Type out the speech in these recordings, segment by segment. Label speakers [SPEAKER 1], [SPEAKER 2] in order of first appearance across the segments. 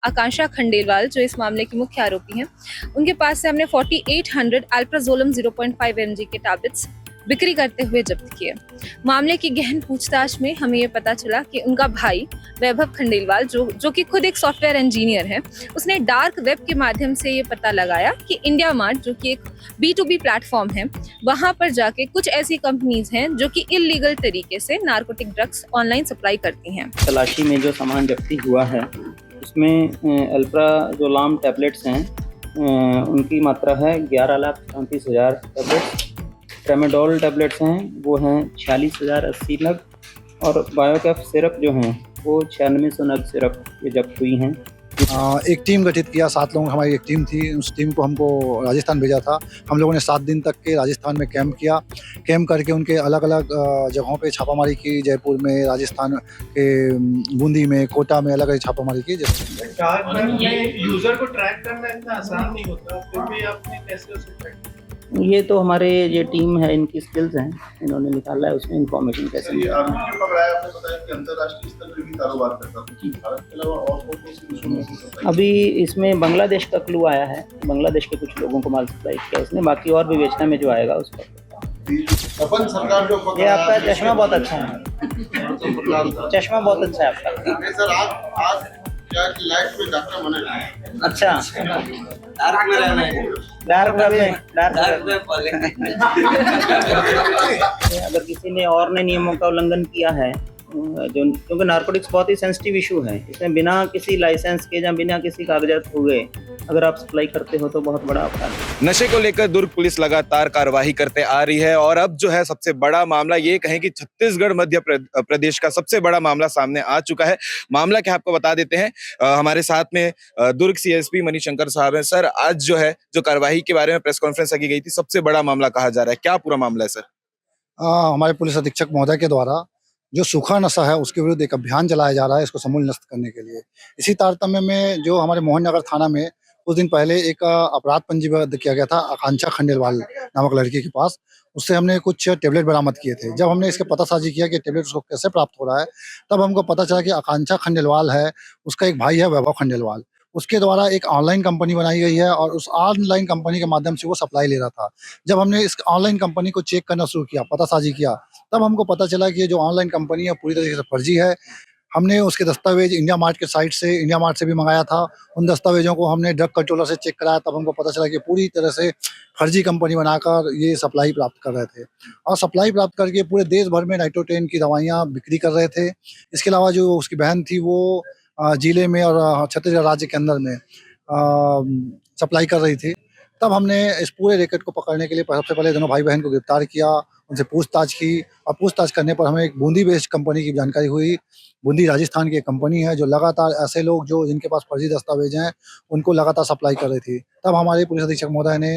[SPEAKER 1] आकांक्षा खंडेलवाल, जो इस मामले की मुख्य आरोपी हैं, उनके पास से हमने 4800 अल्प्राजोलम 0.5 mg के टैबलेट्स बिक्री करते हुए जब्त किए। मामले की गहन पूछताछ में हमें ये पता चला कि उनका भाई वैभव खंडेलवाल, जो कि खुद एक सॉफ्टवेयर इंजीनियर है, उसने डार्क वेब के माध्यम से ये पता लगाया कि इंडिया मार्ट, जो कि एक B2B प्लेटफॉर्म है, वहां पर जाके कुछ ऐसी कंपनीज हैं जो कि इलीगल तरीके से नार्कोटिक ड्रग्स ऑनलाइन सप्लाई करती हैं।
[SPEAKER 2] तलाशी में जो सामान जब्ती हुआ है उसमें अल्प्राजोलाम टैबलेट्स हैं, उनकी मात्रा है 11,34,000 टैबलेट्स। ट्रेमाडोल टैबलेट्स हैं वो हैं 46,080 नग, और बायोकैफ सिरप जो हैं वो 9600 नग सिरप ये जब्त हुई हैं।
[SPEAKER 3] एक टीम गठित किया, 7 लोगों की हमारी एक टीम थी। उस टीम को हमको राजस्थान भेजा था। हम लोगों ने 7 दिन तक के राजस्थान में कैंप किया। कैंप करके उनके अलग-अलग जगहों पे छापामारी की। जयपुर में, राजस्थान के बूंदी में, कोटा में अलग-अलग छापामारी की।
[SPEAKER 4] डार्क वेब में यूजर को ट्रैक करना इतना आसान नहीं होता, फिर भी आपने कैसे उसे ट्रैक किया?
[SPEAKER 2] ये तो हमारे ये टीम है, इनकी स्किल्स हैं, इन्होंने निकाला है, उसमें इंफॉर्मेशन कैसे
[SPEAKER 5] ये आरोपी जो पकड़ाया आपने बताया कि अंतर्राष्ट्रीय स्तर पर भी कारोबार करता था। भारत के अलावा और कौन से देशों में सप्लाई?
[SPEAKER 2] अभी इसमें बांग्लादेश का क्लू आया है, बांग्लादेश के कुछ लोगों को माल सप्लाई किया इसने, बाकी और भी बेचना में जो आएगा उसका।
[SPEAKER 5] अपन सरकार जो
[SPEAKER 2] ये आपका चश्मा बहुत अच्छा है, चश्मा बहुत अच्छा है आपका।
[SPEAKER 5] नहीं सर, आज क्या लाइट में डॉक्टर बने।
[SPEAKER 2] अच्छा,
[SPEAKER 6] डार्क में रहना है,
[SPEAKER 2] डार्क वेब में,
[SPEAKER 6] डार्क वेब वाले।
[SPEAKER 2] अगर किसी ने और ने नियमों का उल्लंघन किया है, जो क्योंकि नार्कोटिक्स बहुत ही सेंसिटिव इशू है, इसमें बिना किसी लाइसेंस के या बिना किसी कागजात हुए अगर आप सप्लाई करते हो तो बहुत बड़ा अपराध है।
[SPEAKER 7] नशे को लेकर दुर्ग पुलिस लगातार कार्रवाई करते आ रही है, और अब जो है सबसे बड़ा मामला ये कहें कि छत्तीसगढ़ मध्य प्रदेश का सबसे बड़ा मामला सामने आ चुका है। मामला क्या आपको बता देते हैं। हमारे साथ में दुर्ग CSP मणिशंकर साहब हैं। सर, आज जो है जो कार्रवाई के बारे में प्रेस कॉन्फ्रेंस रखी गई थी, सबसे बड़ा मामला कहा जा रहा है, क्या पूरा मामला है सर?
[SPEAKER 3] हमारे पुलिस अधीक्षक महोदय के द्वारा जो सूखा नशा है उसके विरुद्ध एक अभियान चलाया जा रहा है, इसको समूल नष्ट करने के लिए। इसी तारतम्य में जो हमारे मोहन नगर थाना में कुछ दिन पहले एक अपराध पंजीबद्ध किया गया था आकांक्षा खंडेलवाल नामक लड़की के पास। उससे हमने कुछ टेबलेट बरामद किए थे। जब हमने इसके पतासाजी किया कि टेबलेट उसको कैसे प्राप्त हो रहा है, तब हमको पता चला कि आकांक्षा खंडेलवाल है, उसका एक भाई है वैभव खंडेलवाल। उसके द्वारा एक ऑनलाइन कंपनी बनाई गई है और उस ऑनलाइन कंपनी के माध्यम से वो सप्लाई ले रहा था। जब हमने इस ऑनलाइन कंपनी को चेक करना शुरू किया, पतासाजी किया, तब हमको पता चला कि ये जो ऑनलाइन कंपनी है पूरी तरीके से फर्जी है। हमने उसके दस्तावेज इंडिया मार्ट के साइट से, इंडिया मार्ट से भी मंगाया था। उन दस्तावेजों को हमने ड्रग कंट्रोलर से चेक कराया, तब हमको पता चला कि पूरी तरह से फर्जी कंपनी बनाकर ये सप्लाई प्राप्त कर रहे थे, और सप्लाई प्राप्त करके पूरे देश भर में नाइट्रोटेन की दवाइयाँ बिक्री कर रहे थे। इसके अलावा जो उसकी बहन थी वो जिले में और छत्तीसगढ़ राज्य के अंदर में सप्लाई कर रही थी। तब हमने इस पूरे रैकेट को पकड़ने के लिए सबसे पहले दोनों भाई बहन को गिरफ्तार किया, उनसे पूछताछ की, और पूछताछ करने पर हमें एक बूंदी बेस्ड कंपनी की जानकारी हुई। बूंदी राजस्थान की एक कंपनी है जो लगातार ऐसे लोग जो जिनके पास फर्जी दस्तावेज हैं उनको लगातार सप्लाई कर रही थी। तब हमारे पुलिस अधीक्षक महोदय ने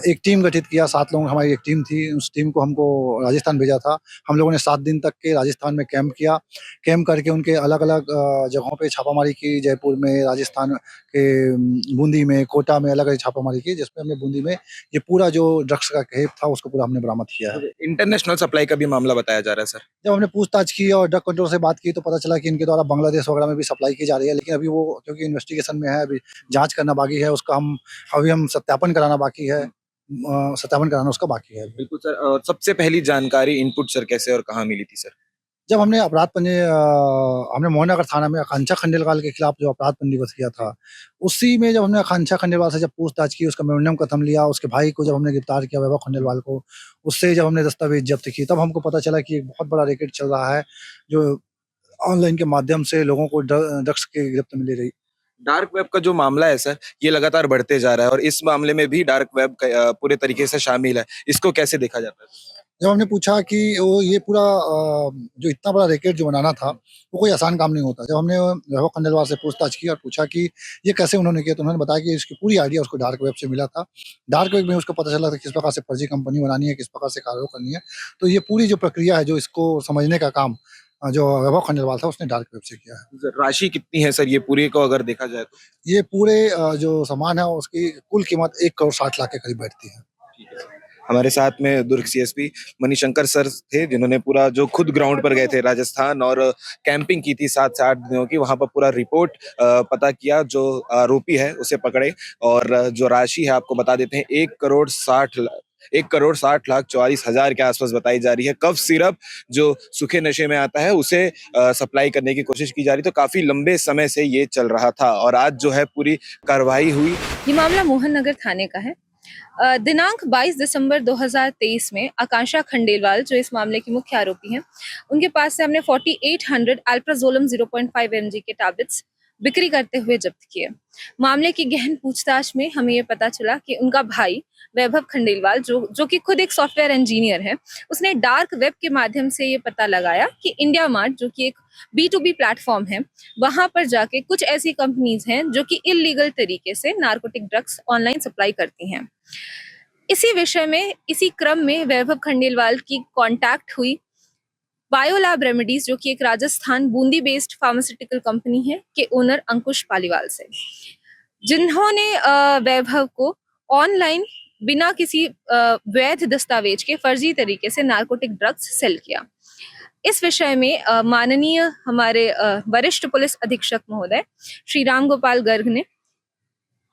[SPEAKER 3] एक टीम गठित किया, 7 लोगों की हमारी एक टीम थी। उस टीम को हमको राजस्थान भेजा था। हम लोगों ने 7 दिन तक के राजस्थान में कैंप किया। कैंप करके उनके अलग-अलग जगहों पे छापामारी की। जयपुर में, राजस्थान के बूंदी में, कोटा में अलग-अलग छापामारी की, जिसमें हमने बूंदी में ये पूरा जो ड्रग्स का खेप था उसको पूरा हमने बरामद किया है।
[SPEAKER 7] इंटरनेशनल सप्लाई का भी मामला बताया जा रहा है सर।
[SPEAKER 3] जब हमने पूछताछ की और ड्रग कंट्रोल से बात की तो पता चला कि इनके द्वारा बांग्लादेश वगैरह में भी सप्लाई की जा रही है, लेकिन अभी वो क्योंकि इन्वेस्टिगेशन में है, अभी जाँच करना बाकी है, उसका हम सत्यापन कराना बाकी है। सत्यापन कराना उसका बाकी है।
[SPEAKER 7] बिल्कुल सर। सबसे पहली जानकारी इनपुट सर कैसे और कहाँ मिली थी सर?
[SPEAKER 3] जब हमने हमने मोहननगर थाना में आकांक्षा खंडेलवाल के खिलाफ जो अपराध पंजीबद्ध किया था, उसी में जब हमने आकांक्षा खंडेलवाल से जब पूछताछ की, उसका मेमोरेंडम कथन लिया, उसके भाई को जब हमने गिरफ्तार किया वैभव खंडेलवाल को, उससे जब हमने दस्तावेज जब्त किए, तब हमको पता चला कि एक बहुत बड़ा रैकेट चल रहा है जो ऑनलाइन के माध्यम से लोगों को ड्रग्स की गिरफ्त में ले रही।
[SPEAKER 7] डार्क वेब का जो मामला है सर, ये लगातार बढ़ते जा रहा है, और इस मामले में भी डार्क वेब पूरे तरीके से शामिल है। इसको कैसे देखा जाता है?
[SPEAKER 3] जब हमने पूछा कि वो ये पूरा जो इतना बड़ा रैकेट जो बनाना था, वो कोई आसान काम नहीं होता। जब हमने वैभव खंडेलवाल से पूछताछ की और पूछा कि ये कैसे उन्होंने किया, तो उन्होंने बताया कि इसकी पूरी आइडिया उसको डार्क वेब से मिला था। डार्क वेब में उसको पता चला था किस प्रकार से फर्जी कंपनी बनानी है, किस प्रकार से कार्य करनी है। तो ये पूरी जो प्रक्रिया है, जो इसको समझने का काम जो वैभव खंडेलवाल था उसने डार्क वेब से किया है।
[SPEAKER 7] राशि कितनी है सर ये पूरे को अगर देखा जाए तो?
[SPEAKER 3] ये पूरे जो सामान है उसकी कुल कीमत 1 करोड़ 60 लाख के करीब बैठती है।
[SPEAKER 7] ठीक है। हमारे साथ में दुर्ग सीएसपी मणिशंकर सर थे, जिन्होंने पूरा जो खुद ग्राउंड पर गए थे राजस्थान और कैंपिंग की थी 7 से 8 दिनों की, वहां पर पूरा रिपोर्ट पता किया, जो आरोपी है उसे पकड़े और जो राशि है आपको बता देते हैं 1,60,44,44 के आसपास बताई जा रही है। कफ सिरप जो सूखे नशे में आता है उसे सप्लाई करने की कोशिश की जा रही, तो काफी लंबे समय से ये चल रहा था और आज जो है पूरी कार्रवाई हुई।
[SPEAKER 1] ये मामला मोहन नगर थाने का है। दिनांक 22 दिसंबर 2023 में आकांक्षा खंडेलवाल, जो इस मामले की मुख्य आरोपी हैं, उनके पास से हमने 4800 अल्प्राजोलम 0.5 mg के टैबलेट्स बिक्री करते हुए जब्त किए। मामले की गहन पूछताछ में हमें ये पता चला कि उनका भाई वैभव खंडेलवाल, जो कि खुद एक सॉफ्टवेयर इंजीनियर है, उसने डार्क वेब के माध्यम से ये पता लगाया कि इंडिया मार्ट, जो कि एक B2B प्लेटफॉर्म है, वहां पर जाके कुछ ऐसी कंपनीज हैं जो कि इलीगल तरीके से नार्कोटिक ड्रग्स ऑनलाइन सप्लाई करती हैं। इसी विषय में, इसी क्रम में वैभव खंडेलवाल की कांटेक्ट हुई बायोलैब रेमेडीज, जो कि एक Rajasthan Bundi based pharmaceutical company है, के ओनर अंकुश पालीवाल से, जिन्होंने वैभव को ऑनलाइन बिना किसी वैध दस्तावेज के फर्जी तरीके से नार्कोटिक ड्रग्स सेल किया। इस विषय में माननीय हमारे वरिष्ठ पुलिस अधीक्षक महोदय श्री राम गोपाल गर्ग ने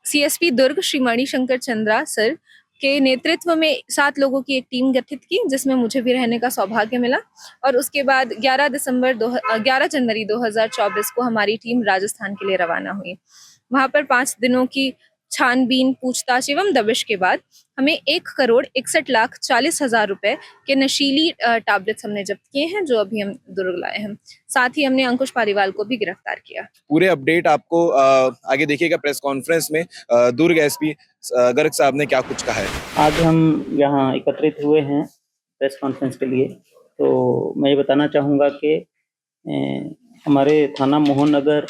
[SPEAKER 1] सीएसपी दुर्ग श्री मणिशंकर चंद्रा सर के नेतृत्व में 7 लोगों की एक टीम गठित की, जिसमें मुझे भी रहने का सौभाग्य मिला। और उसके बाद 11 जनवरी 2024 को हमारी टीम राजस्थान के लिए रवाना हुई। वहां पर 5 दिनों की छानबीन, पूछताछ एवं दबिश के बाद हमें 1,61,40,000 रुपए के नशीली टैबलेट्स हमने जब्त किए हैं, जो अभी हम दुर्ग लाए हैं। साथ ही हमने अंकुश पालीवाल को भी गिरफ्तार किया।
[SPEAKER 7] पूरे अपडेट आपको आगे देखिएगा प्रेस कॉन्फ्रेंस में। दुर्ग एसपी गर्ग साहब ने क्या कुछ कहा है।
[SPEAKER 2] आज हम यहाँ एकत्रित हुए हैं प्रेस कॉन्फ्रेंस के लिए, तो मैं ये बताना चाहूँगा कि हमारे थाना मोहन नगर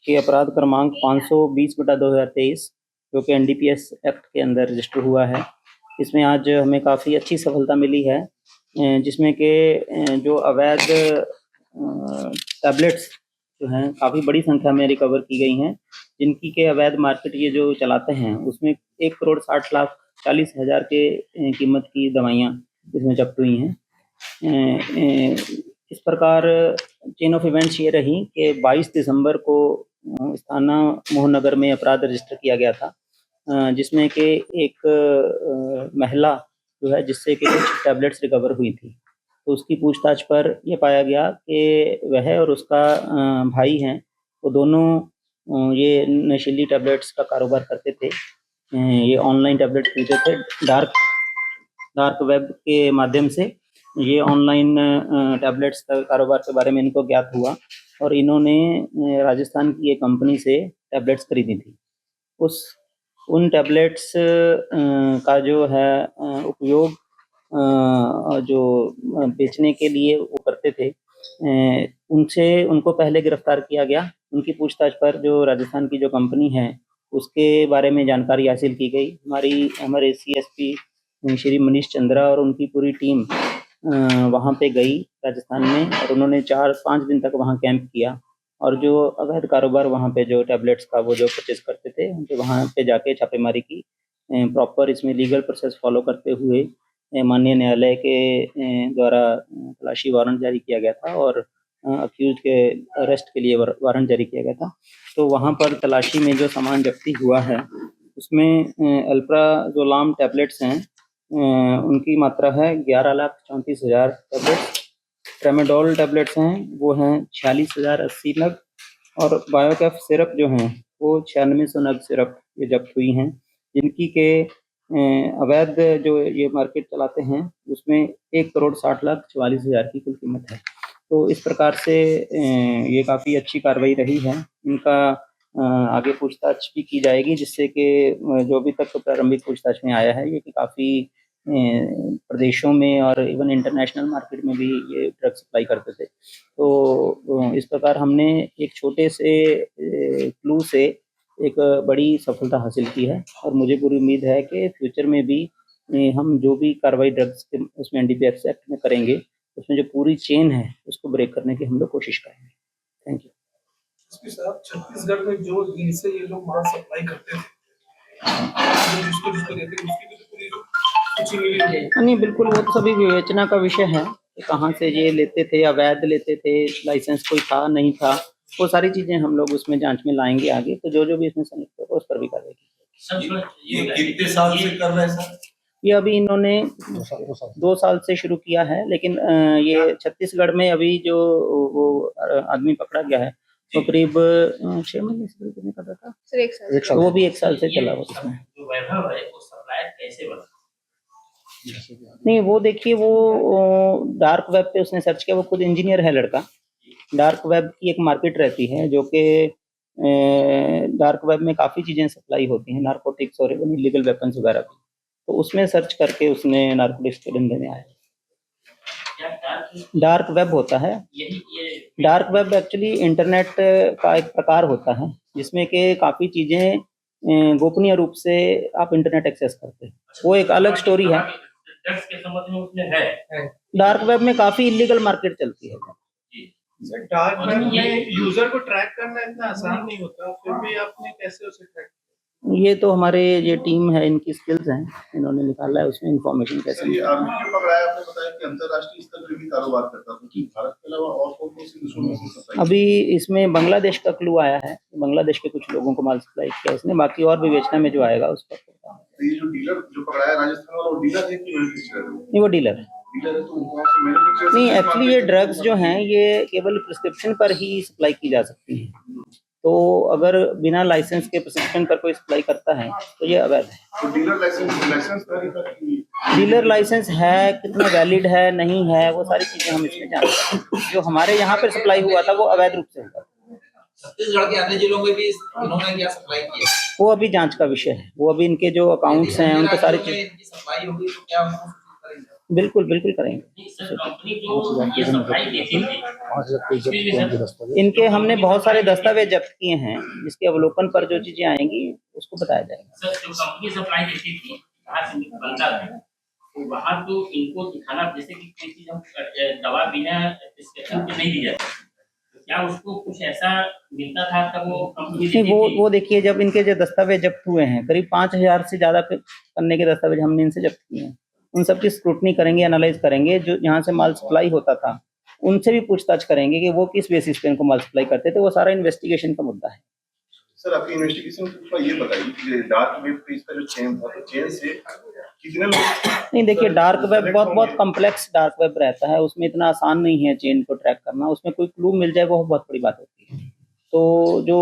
[SPEAKER 2] के अपराध क्रमांक 520/2023, जो कि NDPS एक्ट के अंदर रजिस्टर हुआ है, इसमें आज हमें काफ़ी अच्छी सफलता मिली है, जिसमें कि जो अवैध टैबलेट्स जो हैं काफ़ी बड़ी संख्या में रिकवर की गई हैं, जिनकी के अवैध मार्केट ये जो चलाते हैं, उसमें 1,60,40,000 के कीमत की दवाइयाँ इसमें जब्त हुई हैं। इस प्रकार चेन ऑफ इवेंट्स ये रही कि 22 दिसंबर को इस थाना मोहन नगर में अपराध रजिस्टर किया गया था, जिसमें कि एक महिला जो है, जिससे कि कुछ टैबलेट्स रिकवर हुई थी, तो उसकी पूछताछ पर यह पाया गया कि वह और उसका भाई हैं, वो दोनों ये नशीली टैबलेट्स का कारोबार करते थे। ये ऑनलाइन टैबलेट खरीदते थे डार्क वेब के माध्यम से। ये ऑनलाइन टैबलेट्स का कारोबार के बारे में इनको ज्ञात हुआ और इन्होंने राजस्थान की एक कंपनी से टैबलेट्स खरीदी थी। उन टैबलेट्स का जो है उपयोग जो बेचने के लिए वो करते थे, उनको पहले गिरफ्तार किया गया। उनकी पूछताछ पर जो राजस्थान की जो कंपनी है, उसके बारे में जानकारी हासिल की गई। हमारे CSP श्री मनीष चंद्रा और उनकी पूरी टीम वहाँ पे गई राजस्थान में, और उन्होंने 4-5 दिन तक वहाँ कैंप किया, और जो अवैध कारोबार वहाँ पे जो टैबलेट्स का वो जो परचेज करते थे, उनके वहाँ पे जाके छापेमारी की। प्रॉपर इसमें लीगल प्रोसेस फॉलो करते हुए माननीय न्यायालय के द्वारा तलाशी वारंट जारी किया गया था और अक्यूज के अरेस्ट के लिए वारंट जारी किया गया था। तो वहाँ पर तलाशी में जो सामान जब्ती हुआ है, उसमें अल्प्राजोलम टैबलेट्स हैं, उनकी मात्रा है 11,34,000 टैबलेट्स। ट्रेमेडोल टैबलेट्स हैं, वो हैं 46,080 नग, और बायोकैफ सिरप जो हैं वो 9600 नग सिरप ये जब्त हुई हैं, जिनकी के अवैध जो ये मार्केट चलाते हैं, उसमें 1,60,44,000 की कुल कीमत है। तो इस प्रकार से ये काफ़ी अच्छी कार्रवाई रही है। इनका आगे पूछताछ भी की जाएगी, जिससे कि जो अभी तक प्रारंभिक पूछताछ में आया है, ये कि काफ़ी प्रदेशों में और इवन इंटरनेशनल मार्केट में भी ये ड्रग सप्लाई करते थे। तो इस प्रकार हमने एक छोटे से क्लू से एक बड़ी सफलता हासिल की है, और मुझे पूरी उम्मीद है कि फ्यूचर में भी हम जो भी कार्रवाई ड्रग्स के उसमें NDPS एक्ट में करेंगे, उसमें जो पूरी चेन है उसको ब्रेक करने की हम लोग कोशिश करेंगे। Thank you.
[SPEAKER 4] साहब, छत्तीसगढ़ में जो इनसे ये लोग माल सप्लाई करते थे, जिसको देते, उसकी भी तो पूरी
[SPEAKER 2] नहीं, बिल्कुल वो तो सभी विवेचना का विषय है कि कहाँ से ये लेते थे, अवैध लेते थे, लाइसेंस कोई था नहीं था, वो सारी चीजें हम लोग उसमें जांच में लाएंगे आगे। तो जो भी इसमें संलिप्त होगा उस पर भी कार्रवाई की।
[SPEAKER 6] ये कितने साल से कर रहे हैं सर?
[SPEAKER 2] ये अभी इन्होंने 2 साल से शुरू किया है, लेकिन ये छत्तीसगढ़ में अभी जो वो आदमी पकड़ा गया है वो करीब 6 महीने से कितने कर रहा था,
[SPEAKER 1] सर एक साल।
[SPEAKER 3] एक साल
[SPEAKER 2] वो भी 1 साल से चला हुआ उसमें।
[SPEAKER 8] जो वैभव है वो सप्लायर कैसे बना?
[SPEAKER 2] नहीं, वो देखिए वो डार्क वेब पे उसने सर्च किया, वो खुद इंजीनियर है लड़का। डार्क वेब की एक मार्केट रहती है जो कि डार्क वेब में काफ़ी चीज़ें सप्लाई होती हैं, नारकोटिक्स और इलीगल वेपन्स वगैरह भी। तो उसमें सर्च करके उसने नारकोटिक्स के धंधे में आया।
[SPEAKER 8] क्या
[SPEAKER 2] डार्क वेब होता है,
[SPEAKER 8] यही ये
[SPEAKER 2] डार्क वेब एक्चुअली इंटरनेट का एक प्रकार होता है जिसमें कि काफ़ी चीज़ें गोपनीय रूप से आप इंटरनेट एक्सेस करते हैं, वो एक अलग स्टोरी है।
[SPEAKER 8] ड्रग्स के संबंध में उसमें है।
[SPEAKER 2] डार्क वेब में काफ़ी इलीगल मार्केट चलती है।
[SPEAKER 4] सर डार्क वेब में यूजर को ट्रैक करना इतना आसान नहीं होता, फिर भी आपने कैसे उसे ट्रैक किया?
[SPEAKER 2] ये तो हमारे ये टीम है, इनकी स्किल्स हैं, इन्होंने निकाला है उसमें इंफॉर्मेशन कैसे
[SPEAKER 5] सर ये आरोपी जो पकड़ाया आपने बताया कि अंतर्राष्ट्रीय स्तर पर भी कारोबार करता था, भारत के अलावा और कौन सी देशों में से सप्लाई?
[SPEAKER 2] अभी इसमें बांग्लादेश का क्लू आया है, बांग्लादेश के कुछ लोगों को माल सप्लाई किया इसने, बाकी और विवेचना में जो आएगा उस पर।
[SPEAKER 5] तो ये जो डीलर जो पकड़ाया राजस्थान वाला, वो डीलर है कि मैन्युफैक्चरर है?
[SPEAKER 2] नहीं, वो डीलर है।
[SPEAKER 5] डीलर है तो वहाँ से मैन्युफैक्चरर
[SPEAKER 2] नहीं, एक्चुअली ये ड्रग्स जो हैं ये केवल प्रिस्क्रिप्शन पर ही सप्लाई की जा सकती हैं। तो अगर बिना लाइसेंस के प्रिस्क्रिप्शन पर कोई सप्लाई करता है तो ये अवैध है।
[SPEAKER 5] तो डीलर लाइसेंस
[SPEAKER 2] डीलर लाइसेंस है, कितना वैलिड है नहीं है, वो सारी चीजें हम इसमें जानते हैं। जो हमारे यहाँ पर सप्लाई हुआ था वो अवैध रूप से हुआ।
[SPEAKER 6] छत्तीसगढ़ के अन्य जिलों में भी इन्होंने क्या सप्लाई किया?
[SPEAKER 2] वो अभी जांच का विषय है, वो अभी इनके जो अकाउंट्स हैं उनको सारी चीज
[SPEAKER 6] सप्लाई होगी तो क्या उनको करेंगे?
[SPEAKER 2] बिल्कुल बिल्कुल करेंगे।
[SPEAKER 8] सर कंपनी जो ये सप्लाई देती थी
[SPEAKER 2] इनके हमने बहुत सारे दस्तावेज जब्त किए हैं, जिसके अवलोकन पर जो चीजें आएंगी उसको बताया जाएगा।
[SPEAKER 8] सर जो कंपनी सप्लाई देती थी कहाँ से बनता था, तो वहाँ तो इनको दिखाना, जैसे कि कोई चीज हम दवा बिना प्रिस्क्रिप्शन के नहीं दी जाती, तो क्या उसको कुछ ऐसा मिलता था तब वो कंपनी
[SPEAKER 2] नहीं, वो देखिए, जब इनके जो दस्तावेज जब्त हुए हैं, करीब 5000 से ज्यादा पन्ने के दस्तावेज हमने इनसे जब्त किए हैं। उन सब की स्क्रूटनी करेंगे, एनालाइज करेंगे, जो यहाँ से माल सप्लाई होता था उनसे भी पूछताछ करेंगे कि वो किस बेसिस पे इनको माल सप्लाई करते थे। वो सारा इन्वेस्टिगेशन का मुद्दा है।
[SPEAKER 5] सर आपकी इन्वेस्टिगेशन के ऊपर ये बताइए कि डार्क वेब पे इसका जो चेन था, तो चेन से कितने लोग?
[SPEAKER 2] नहीं, देखिए, डार्क वेब बहुत कॉम्प्लेक्स डार्क वेब रहता है, उसमें इतना आसान नहीं है चेन को ट्रैक करना। उसमें कोई क्लू मिल जाए वो बहुत बड़ी बात होती है। तो जो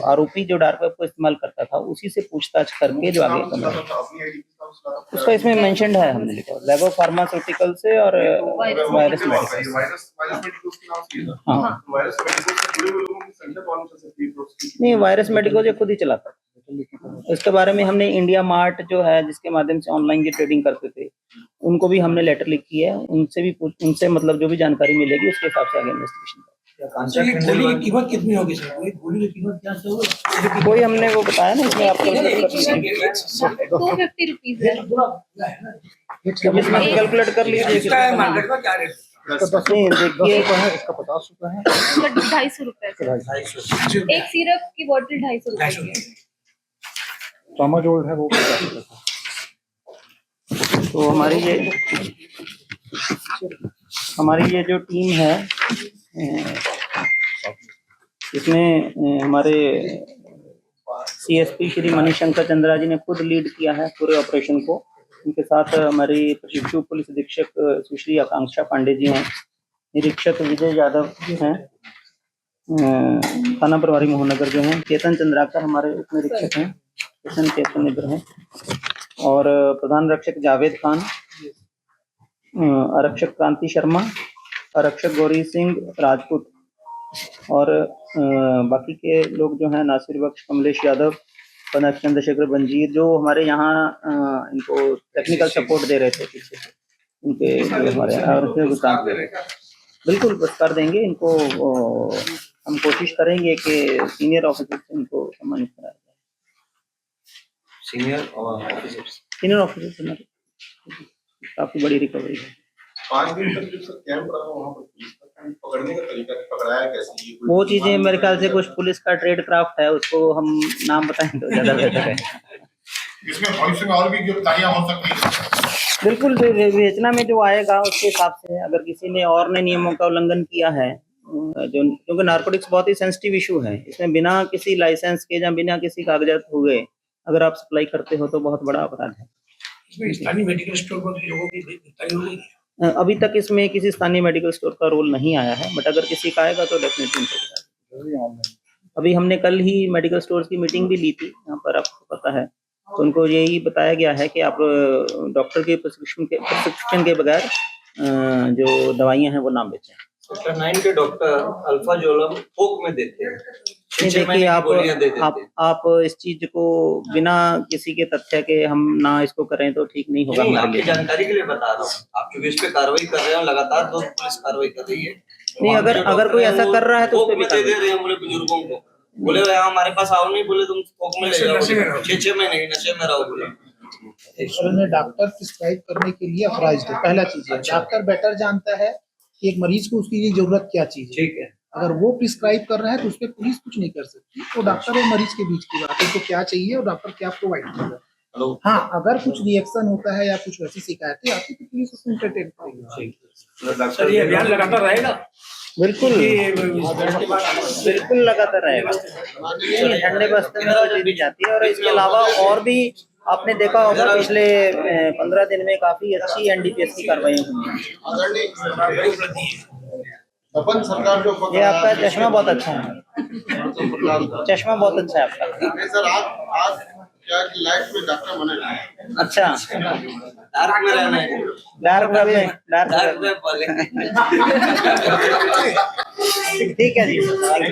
[SPEAKER 2] आरोपी जो डार्क वेब को इस्तेमाल करता था उसी से पूछताछ करके जो आगे उसका इसमें मेंशन्ड है, हमने लिखा लेबो फार्मास्यूटिकल से और वायरस मेडिकल। हाँ, नहीं, वायरस मेडिकल ये खुद ही चलाता था। इसके बारे में हमने इंडिया मार्ट जो है, जिसके माध्यम से ऑनलाइन की ट्रेडिंग करते थे, उनको भी हमने लेटर लिखी है। उनसे मतलब जो भी जानकारी मिलेगी उसके हिसाब से आगे इन्वेस्टिगेशन।
[SPEAKER 9] गोली की कीमत कितनी होगी सर? गोली की कीमत क्या होगी?
[SPEAKER 2] कोई हमने वो बताया ना, इसमें आपको
[SPEAKER 1] 250 रुपीज है।
[SPEAKER 2] जब इसमें कैलकुलेट कर लीजिए
[SPEAKER 9] इसका है मार्केट में क्या रेट?
[SPEAKER 2] नहीं, देखिए,
[SPEAKER 3] इसका 50 रुपए है,
[SPEAKER 1] इसका 250 रुपए। एक सिरप की बोतल 250 रुपए की है।
[SPEAKER 3] ट्रामाडोल है वो 50 रुपए का।
[SPEAKER 2] तो हमारी ये जो टीम है, इसमें हमारे सीएसपी श्री मणिशंकर चंद्रा जी ने खुद लीड किया है पूरे ऑपरेशन को। उनके साथ हमारी प्रशिक्षु पुलिस अधीक्षक सुश्री आकांक्षा पांडे जी हैं, निरीक्षक विजय यादव हैं, थाना प्रभारी मोहनगर जो हैं, चेतन चंद्राकर हमारे उप निरीक्षक हैं, चेतन इधर हैं, और प्रधान रक्षक जावेद खान, आरक्षक क्रांति शर्मा, आरक्षक गौरी सिंह राजपूत, और बाकी के लोग जो हैं, नासिर बख्श, कमलेश यादव, कनक चंद्रशेखर बंजीर, जो हमारे यहाँ इनको टेक्निकल सपोर्ट दे रहे थे पीछे से, उनके हमारे और बिल्कुल पुरस्कार देंगे इनको। हम कोशिश करेंगे कि सीनियर ऑफिसर से इनको सम्मानित कराया जाए। सीनियर ऑफिसर हमारे काफी बड़ी रिकवरी है।
[SPEAKER 5] 5 दिन तक जो कैंप रहा वहाँ पर पुलिस का पकड़ने का तरीका पकड़ाया कैसे?
[SPEAKER 2] वो चीजें मेरे ख्याल से कुछ पुलिस का ट्रेड क्राफ्ट है, उसको हम नाम बताएं तो ज्यादा बेहतर है।
[SPEAKER 5] इसमें भविष्य में और भी गिरफ्तारियां हो सकती हैं।
[SPEAKER 2] बिल्कुल विवेचना में जो आएगा उसके हिसाब से, अगर किसी ने और ने नियमों का उल्लंघन किया है, जो क्योंकि नारकोटिक्स बहुत ही सेंसिटिव इशू है, इसमें बिना किसी लाइसेंस के या बिना किसी कागजात हुए अगर आप सप्लाई करते हो तो बहुत बड़ा अपराध है।
[SPEAKER 9] इसमें स्थानीय मेडिकल स्टोर पर लोगों की गिरफ्तारी हो गई।
[SPEAKER 2] अभी तक इसमें किसी स्थानीय मेडिकल स्टोर का रोल नहीं आया है, बट अगर किसी का आएगा तो डेफिनेटली। अभी हमने कल ही मेडिकल स्टोर्स की मीटिंग भी ली थी, यहाँ पर आपको पता है, तो उनको यही बताया गया है कि आप डॉक्टर के प्रिस्क्रिप्शन के बगैर जो दवाइयाँ हैं वो ना बेचें।
[SPEAKER 10] सेक्टर 9 के डॉक्टर अल्फाजोलम थोक में देते हैं।
[SPEAKER 2] देखिए आप इस चीज को बिना किसी के तथ्य के हम ना इसको करें तो ठीक नहीं होगा।
[SPEAKER 10] आपकी जानकारी के लिए बता रहा हूँ, आप क्योंकि इस पे कार्रवाई कर रहे हैं, लगातार तो पुलिस कार्रवाई कर रही है।
[SPEAKER 2] नहीं, अगर कोई ऐसा कर रहा है तो
[SPEAKER 10] थोक में दे रहे हैं बोले बुजुर्गों को, बोले यहाँ हमारे पास आओ, नहीं बोले तुम थोक में ले जाओ, 6 महीने के नशे में रहो बोले।
[SPEAKER 4] में डॉक्टर प्रिस्क्राइब करने के लिए अथॉराइज्ड है, पहला चीज है। डॉक्टर बेटर जानता है कि एक मरीज को उसकी जरूरत क्या चीज है।
[SPEAKER 10] ठीक है,
[SPEAKER 4] अगर वो प्रिस्क्राइब कर रहा है तो उस पर पुलिस कुछ नहीं कर सकती। तो डॉक्टर और मरीज के बीच की बात है, उसको क्या चाहिए और डॉक्टर क्या प्रोवाइड कर रहा है। हाँ, अगर कुछ रिएक्शन होता है या कुछ वैसी शिकायतें आती तो पुलिस उसको इंटरटेन करेगी।
[SPEAKER 9] सर ये अभियान लगातार रहेगा?
[SPEAKER 2] बिल्कुल बिल्कुल लगातार रहेगा। ठंडे बस्ते में तो दी जाती है, और इसके अलावा और भी आपने देखा होगा पिछले 15 दिन में काफी अच्छी एनडीपीएस की कार्रवाई हुई है।
[SPEAKER 5] अपन सरकार जो
[SPEAKER 2] ये आपका चश्मा बहुत अच्छा है, चश्मा बहुत अच्छा है आपका।
[SPEAKER 5] नहीं सर, आज क्या लाइफ में डॉक्टर बने हैं।
[SPEAKER 2] अच्छा,
[SPEAKER 10] डार्क में रहना है,
[SPEAKER 2] डार्क में ठीक है जी, चलिए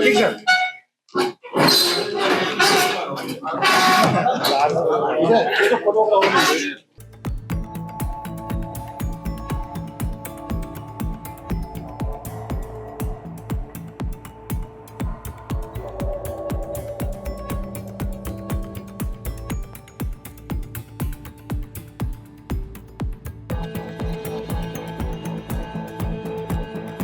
[SPEAKER 5] ठीक है।